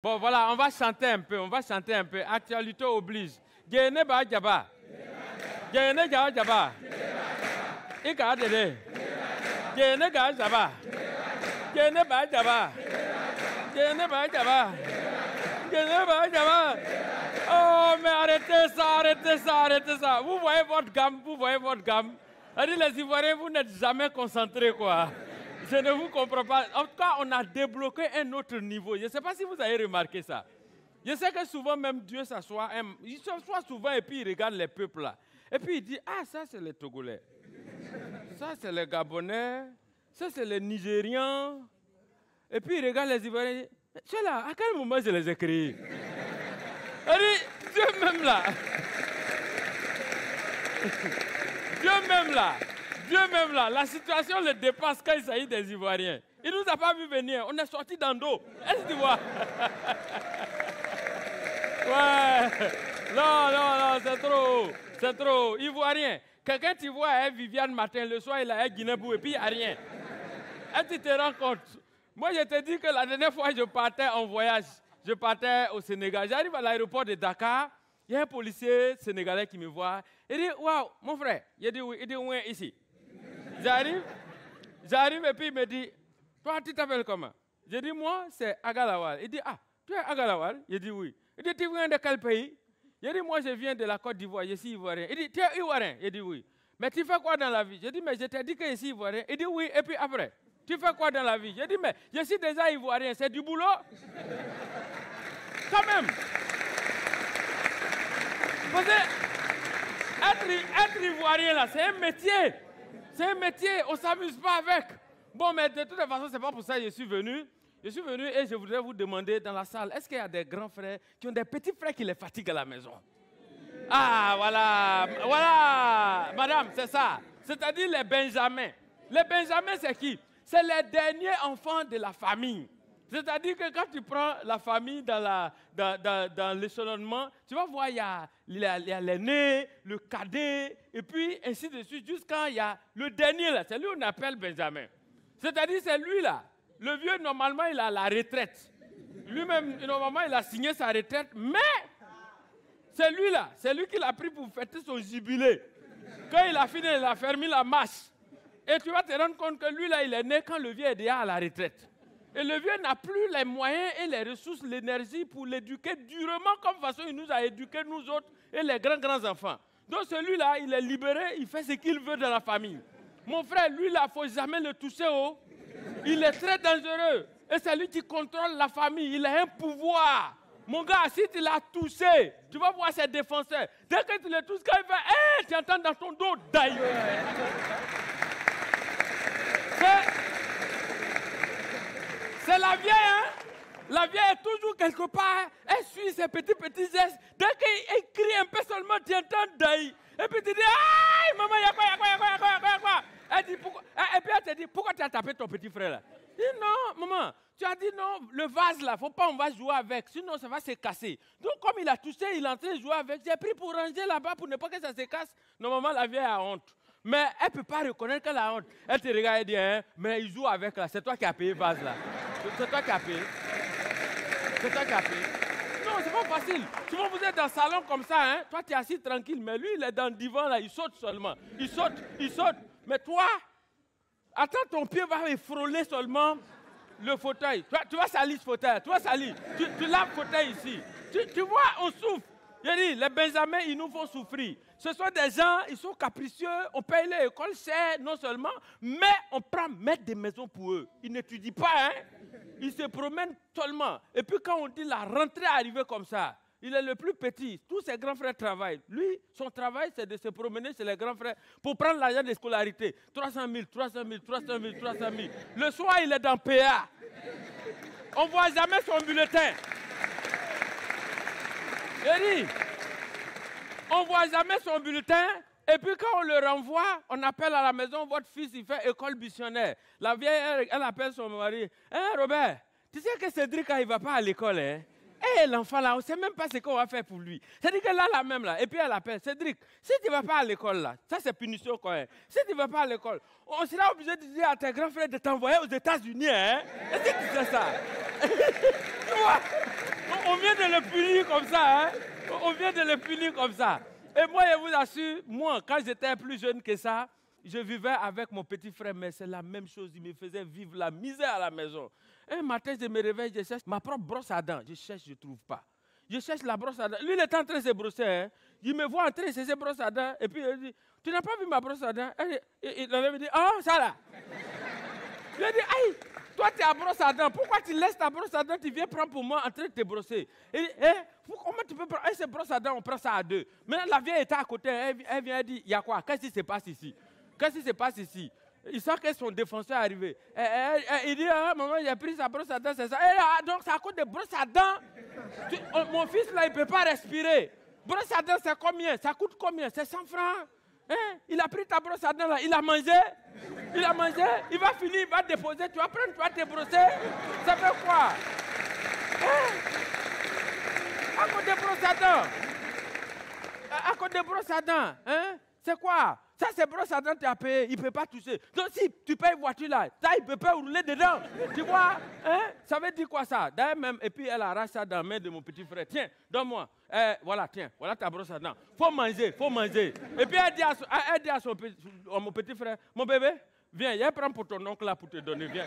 Bon, voilà, on va chanter un peu, Actualité oblige. Gene ba jaba. Gene ga jaba. Ika dede. Gene ga jaba. Gene ba jaba. Gene ba jaba. Gene ba jaba. Oh, mais arrêtez ça. Vous voyez votre gamme. Les Ivoiriens, vous n'êtes jamais concentrés, quoi. Je ne vous comprends pas. En tout cas, on a débloqué un autre niveau. Je ne sais pas si vous avez remarqué ça. Je sais que souvent, même Dieu s'assoit. Il s'assoit souvent et puis il regarde les peuples là. Et puis il dit, ah, ça c'est les Togolais. Ça c'est les Gabonais. Ça c'est les Nigérians. Et puis il regarde les Ivoiriens et dit, ceux-là, à quel moment je les ai créés? Il dit, Dieu même là. Dieu même là, la situation le dépasse quand il s'agit des Ivoiriens. Il ne nous a pas vu venir, on est sortis dans l'eau. Est-ce que tu vois? Ouais, non, c'est trop. Ivoirien, quelqu'un tu vois à Viviane matin, le soir il a un Guinée-Bou et puis il n'y a rien. Est-ce que tu te rends compte? Moi je te dis que la dernière fois je partais en voyage, je partais au Sénégal, j'arrive à l'aéroport de Dakar, il y a un policier sénégalais qui me voit, il dit, waouh, mon frère, il dit oui, ici. J'arrive et puis il me dit, toi tu t'appelles comment? Je dis, moi c'est Agalawal. Il dit, ah, tu es Agalawal? Je dis oui. Il dit, tu viens de quel pays? Je dis, moi je viens de la Côte d'Ivoire, je suis ivoirien. Il dit, tu es ivoirien? Je dis oui. Mais tu fais quoi dans la vie? Je dis, mais je t'ai dit que je suis ivoirien. Il dit oui, et puis après, tu fais quoi dans la vie? Je dis, mais je suis déjà ivoirien, c'est du boulot? Quand même. Parce que être ivoirien là, c'est un métier. C'est un métier, on ne s'amuse pas avec. Bon, mais de toute façon, ce n'est pas pour ça que je suis venu. Je suis venu et je voudrais vous demander dans la salle, est-ce qu'il y a des grands frères qui ont des petits frères qui les fatiguent à la maison? Ah, voilà, madame, c'est ça. C'est-à-dire les Benjamins. Les Benjamins, c'est qui? C'est les derniers enfants de la famille. C'est-à-dire que quand tu prends la famille dans l'échelonnement, tu vas voir, il y a l'aîné, le cadet, et puis ainsi de suite, jusqu'à il y a le dernier, là, c'est lui qu'on appelle Benjamin. C'est-à-dire c'est lui là. Le vieux, normalement, il a la retraite. Lui-même, normalement, il a signé sa retraite, mais c'est lui là, c'est lui qui l'a pris pour fêter son jubilé. Quand il a fini, il a fermé la marche. Et tu vas te rendre compte que lui là, il est né quand le vieux est déjà à la retraite. Et le vieux n'a plus les moyens et les ressources, l'énergie pour l'éduquer durement comme façon il nous a éduqués, nous autres, et les grands-enfants. Donc celui-là, il est libéré, il fait ce qu'il veut dans la famille. Mon frère, lui là, il ne faut jamais le toucher. Oh. Il est très dangereux. Et c'est lui qui contrôle la famille. Il a un pouvoir. Mon gars, si tu l'as touché, tu vas voir ses défenseurs. Dès que tu le touches, quand il fait, hey, tu entends dans ton dos, d'ailleurs. C'est la vieille, hein? La vieille est toujours quelque part, elle suit ses petits gestes. Dès qu'il crie un peu seulement, tu entends d'ailleurs. Et puis tu dis, aïe, maman, il y a quoi? Elle dit, pourquoi? Et puis elle te dit, pourquoi tu as tapé ton petit frère là? Je dis, non, maman, tu as dit non, le vase là, faut pas, on va jouer avec, sinon ça va se casser. Donc comme il a touché, il est en train de jouer avec, j'ai pris pour ranger là-bas pour ne pas que ça se casse. Normalement, la vieille a honte. Mais elle ne peut pas reconnaître qu'elle a honte. Elle te regarde et dit, hein, mais il joue avec là, c'est toi qui as payé le vase là. C'est toi qui as payé. C'est toi qui as payé. Non, c'est pas facile. Souvent vous êtes dans le salon comme ça, hein, toi tu es assis tranquille, mais lui il est dans le divan là, il saute seulement. Il saute. Mais toi, attends, ton pied va frôler seulement le fauteuil. Tu vas salir ce fauteuil, tu vas salir. Tu laves le fauteuil ici. Tu vois, on souffre. Je dis, les Benjamins, ils nous font souffrir. Ce sont des gens, ils sont capricieux, on paye l'école cher, non seulement, mais on prend mettre des maisons pour eux. Ils n'étudient pas, hein. Ils se promènent seulement. Et puis quand on dit la rentrée arrivée comme ça, il est le plus petit. Tous ses grands frères travaillent. Lui, son travail, c'est de se promener chez les grands frères pour prendre l'argent de scolarité. 300 000. Le soir, il est dans PA. On ne voit jamais son bulletin. Et dit, on ne voit jamais son bulletin. Et puis quand on le renvoie, on appelle à la maison, votre fils, il fait école missionnaire. La vieille, elle appelle son mari. Hein, Robert, tu sais que Cédric, il ne va pas à l'école, hein? Eh, l'enfant là, on ne sait même pas ce qu'on va faire pour lui. C'est-à-dire que là même là, et puis elle appelle, Cédric, si tu ne vas pas à l'école là, ça c'est punition quand même. Si tu ne vas pas à l'école, on sera obligé de dire à tes grands frères de t'envoyer aux États-Unis, hein? Est-ce que tu sais ça? Tu vois? le punir comme ça, hein. On vient de le punir comme ça. Et moi, je vous assure, moi, quand j'étais plus jeune que ça, je vivais avec mon petit frère, mais c'est la même chose. Il me faisait vivre la misère à la maison. Un matin, je me réveille, je cherche ma propre brosse à dents. Je cherche, je ne trouve pas. Je cherche la brosse à dents. Lui, il est en train de se brosser. Hein. Il me voit en train de se brosser à dents. Et puis, il dit, tu n'as pas vu ma brosse à dents? Il avait dit, ah, ça là. Il a dit, aïe, toi, tu es à brosse à dents. Pourquoi tu laisses ta brosse à dents? Tu viens prendre pour moi en train de te brosser. Il dit, comment tu peux prendre? Cette brosse à dents, on prend ça à deux. Maintenant, la vieille était à côté. Elle vient et dit, il y a quoi? Qu'est-ce qui se passe ici? Qu'est-ce qui se passe ici? Il sent que son défenseur est arrivé. Il dit, ah, maman, il a pris sa brosse à dents, c'est ça. Donc, c'est à cause de brosse à dents. Mon fils, là, il ne peut pas respirer. Brosse à dents, c'est combien? Ça coûte combien? C'est 100 francs. Hein? Il a pris ta brosse à dents, là. Il a mangé. Il a mangé. Il va finir, il va déposer. Tu vas prendre, tu vas te brosser. Ça fait quoi? Hein? À cause de brosse à dents. À cause de brosse à dents. Hein? C'est quoi? Ça, c'est brosse à dents, tu as payé, il ne peut pas toucher. Donc, si tu payes une voiture là, ça, il ne peut pas rouler dedans. Tu vois? Hein? Ça veut dire quoi ça? D'ailleurs, même, et puis elle arrache ça dans la main de mon petit frère. Tiens, donne-moi. Voilà, tiens, voilà ta brosse à dents. Faut manger, faut manger. Et puis elle dit à mon petit frère, mon bébé, viens, il prend pour ton oncle là pour te donner. Viens.